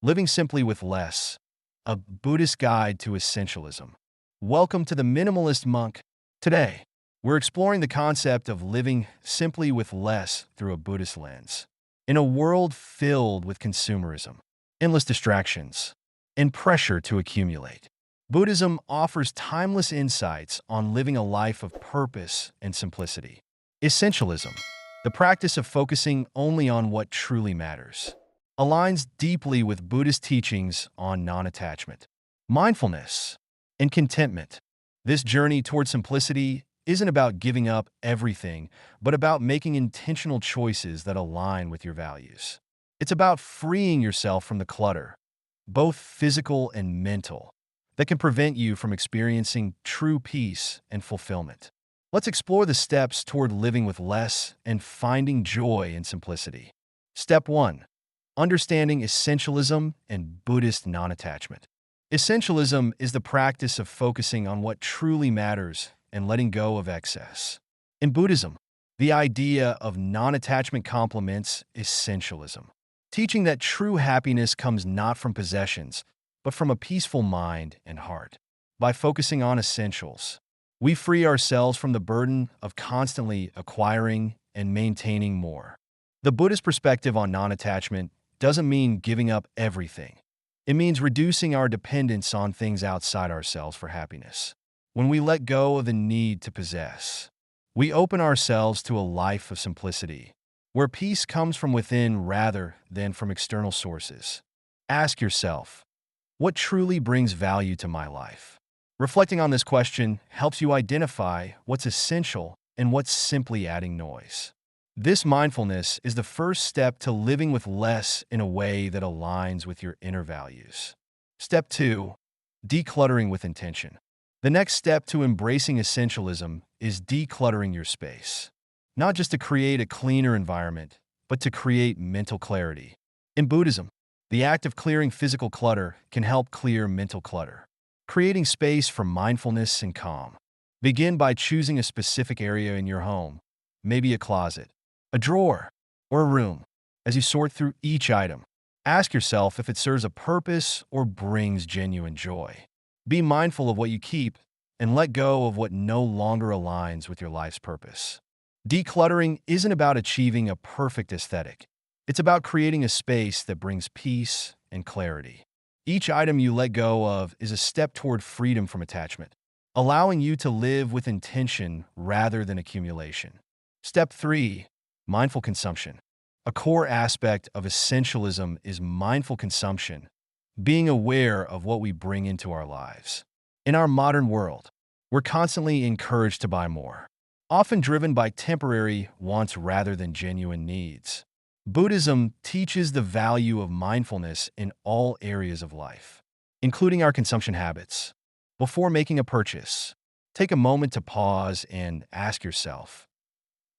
Living Simply with Less, a Buddhist guide to essentialism. Welcome to the Minimalist Monk. Today, we're exploring the concept of living simply with less through a Buddhist lens. In a world filled with consumerism, endless distractions, and pressure to accumulate, Buddhism offers timeless insights on living a life of purpose and simplicity. Essentialism, the practice of focusing only on what truly matters, aligns deeply with Buddhist teachings on non-attachment, mindfulness, and contentment. This journey toward simplicity isn't about giving up everything, but about making intentional choices that align with your values. It's about freeing yourself from the clutter, both physical and mental, that can prevent you from experiencing true peace and fulfillment. Let's explore the steps toward living with less and finding joy in simplicity. Step 1. Understanding essentialism and Buddhist non-attachment. Essentialism is the practice of focusing on what truly matters and letting go of excess. In Buddhism, the idea of non-attachment complements essentialism, teaching that true happiness comes not from possessions, but from a peaceful mind and heart. By focusing on essentials, we free ourselves from the burden of constantly acquiring and maintaining more. The Buddhist perspective on non-attachment doesn't mean giving up everything. It means reducing our dependence on things outside ourselves for happiness. When we let go of the need to possess, we open ourselves to a life of simplicity, where peace comes from within rather than from external sources. Ask yourself, what truly brings value to my life? Reflecting on this question helps you identify what's essential and what's simply adding noise. This mindfulness is the first step to living with less in a way that aligns with your inner values. Step 2. Decluttering with intention. The next step to embracing essentialism is decluttering your space. Not just to create a cleaner environment, but to create mental clarity. In Buddhism, the act of clearing physical clutter can help clear mental clutter, creating space for mindfulness and calm. Begin by choosing a specific area in your home, maybe a closet, a drawer, or a room. As you sort through each item, ask yourself if it serves a purpose or brings genuine joy. Be mindful of what you keep and let go of what no longer aligns with your life's purpose. Decluttering isn't about achieving a perfect aesthetic. It's about creating a space that brings peace and clarity. Each item you let go of is a step toward freedom from attachment, allowing you to live with intention rather than accumulation. Step 3. Mindful consumption. A core aspect of essentialism is mindful consumption, being aware of what we bring into our lives. In our modern world, we're constantly encouraged to buy more, often driven by temporary wants rather than genuine needs. Buddhism teaches the value of mindfulness in all areas of life, including our consumption habits. Before making a purchase, take a moment to pause and ask yourself,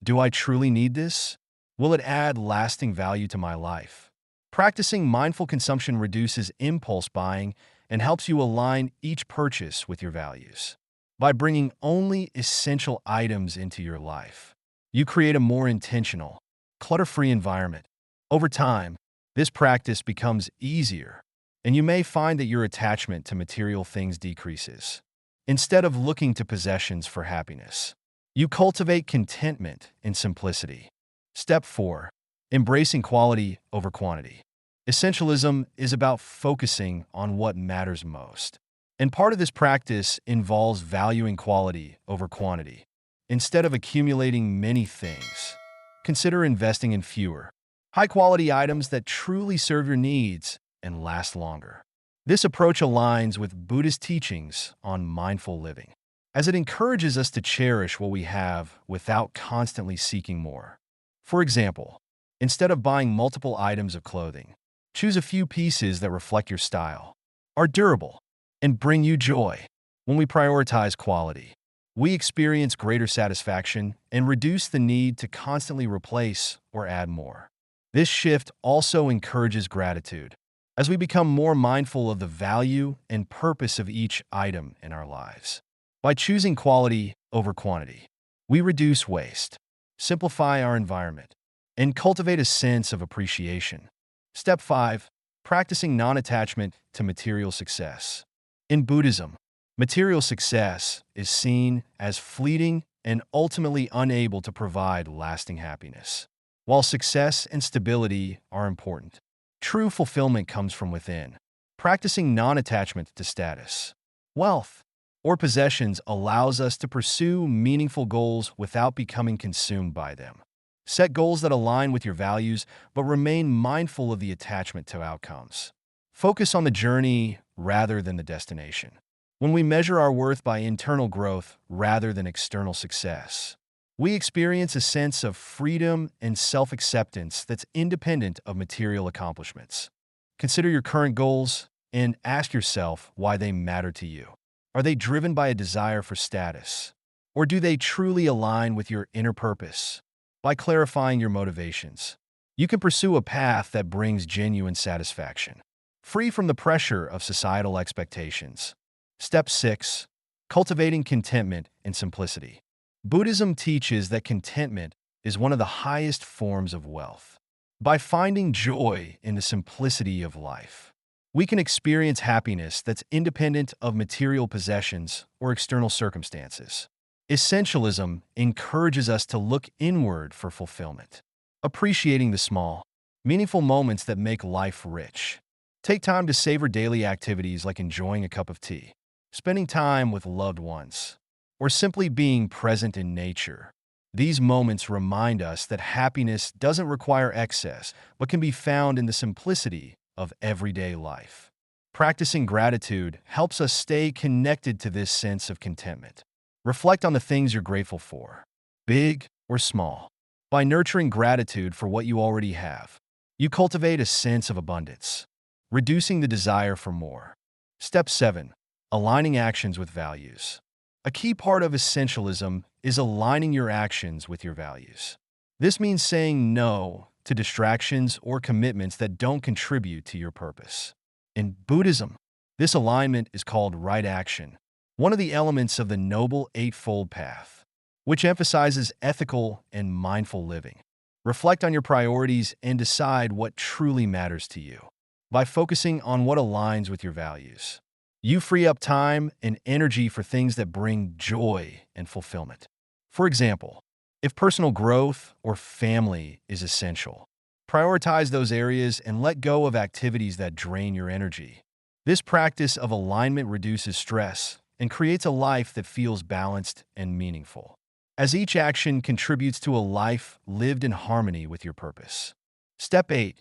do I truly need this? Will it add lasting value to my life? Practicing mindful consumption reduces impulse buying and helps you align each purchase with your values. By bringing only essential items into your life, you create a more intentional, clutter-free environment. Over time, this practice becomes easier, and you may find that your attachment to material things decreases. Instead of looking to possessions for happiness, you cultivate contentment in simplicity. Step 4. Embracing quality over quantity. Essentialism is about focusing on what matters most, and part of this practice involves valuing quality over quantity. Instead of accumulating many things, consider investing in fewer, high-quality items that truly serve your needs and last longer. This approach aligns with Buddhist teachings on mindful living, as it encourages us to cherish what we have without constantly seeking more. For example, instead of buying multiple items of clothing, choose a few pieces that reflect your style, are durable, and bring you joy. When we prioritize quality, we experience greater satisfaction and reduce the need to constantly replace or add more. This shift also encourages gratitude, as we become more mindful of the value and purpose of each item in our lives. By choosing quality over quantity, we reduce waste, simplify our environment, and cultivate a sense of appreciation. Step 5. practicing non-attachment to material success. In Buddhism, material success is seen as fleeting and ultimately unable to provide lasting happiness. While success and stability are important, true fulfillment comes from within. Practicing non-attachment to status, wealth, or possessions allows us to pursue meaningful goals without becoming consumed by them. Set goals that align with your values, but remain mindful of the attachment to outcomes. Focus on the journey rather than the destination. When we measure our worth by internal growth rather than external success, we experience a sense of freedom and self-acceptance that's independent of material accomplishments. Consider your current goals and ask yourself why they matter to you. Are they driven by a desire for status? Or do they truly align with your inner purpose? By clarifying your motivations, you can pursue a path that brings genuine satisfaction, free from the pressure of societal expectations. Step 6. Cultivating contentment and simplicity. Buddhism teaches that contentment is one of the highest forms of wealth. By finding joy in the simplicity of life, we can experience happiness that's independent of material possessions or external circumstances. Essentialism encourages us to look inward for fulfillment, appreciating the small, meaningful moments that make life rich. Take time to savor daily activities like enjoying a cup of tea, spending time with loved ones, or simply being present in nature. These moments remind us that happiness doesn't require excess, but can be found in the simplicity of everyday life. Practicing gratitude helps us stay connected to this sense of contentment. Reflect on the things you're grateful for, big or small. By nurturing gratitude for what you already have, you cultivate a sense of abundance, reducing the desire for more. Step 7. Aligning actions with values. A key part of essentialism is aligning your actions with your values. This means saying no to distractions or commitments that don't contribute to your purpose. In Buddhism, this alignment is called right action, one of the elements of the Noble Eightfold Path, which emphasizes ethical and mindful living. Reflect on your priorities and decide what truly matters to you. By focusing on what aligns with your values, you free up time and energy for things that bring joy and fulfillment. For example, if personal growth or family is essential, prioritize those areas and let go of activities that drain your energy. This practice of alignment reduces stress and creates a life that feels balanced and meaningful, as each action contributes to a life lived in harmony with your purpose. Step 8.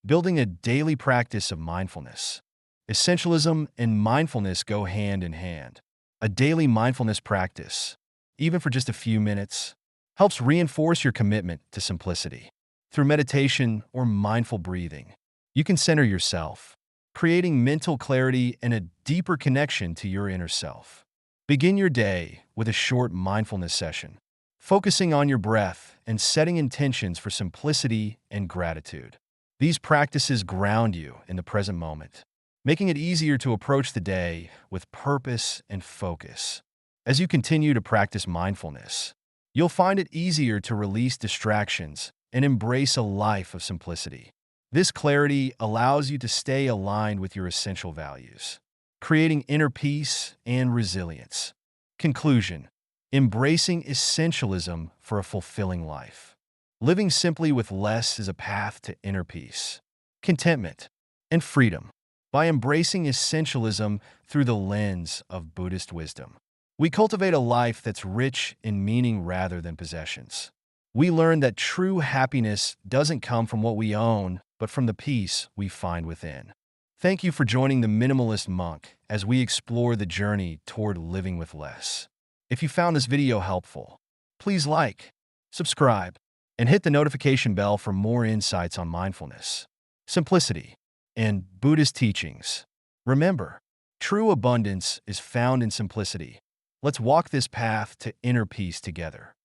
Building a daily practice of mindfulness. Essentialism and mindfulness go hand in hand. A daily mindfulness practice, even for just a few minutes, helps reinforce your commitment to simplicity. Through meditation or mindful breathing, you can center yourself, creating mental clarity and a deeper connection to your inner self. Begin your day with a short mindfulness session, focusing on your breath and setting intentions for simplicity and gratitude. These practices ground you in the present moment, making it easier to approach the day with purpose and focus. As you continue to practice mindfulness, you'll find it easier to release distractions and embrace a life of simplicity. This clarity allows you to stay aligned with your essential values, creating inner peace and resilience. Conclusion: embracing essentialism for a fulfilling life. Living simply with less is a path to inner peace, contentment, and freedom. By embracing essentialism through the lens of Buddhist wisdom, we cultivate a life that's rich in meaning rather than possessions. We learn that true happiness doesn't come from what we own, but from the peace we find within. Thank you for joining the Minimalist Monk as we explore the journey toward living with less. If you found this video helpful, please like, subscribe, and hit the notification bell for more insights on mindfulness, simplicity, and Buddhist teachings. Remember, true abundance is found in simplicity. Let's walk this path to inner peace together.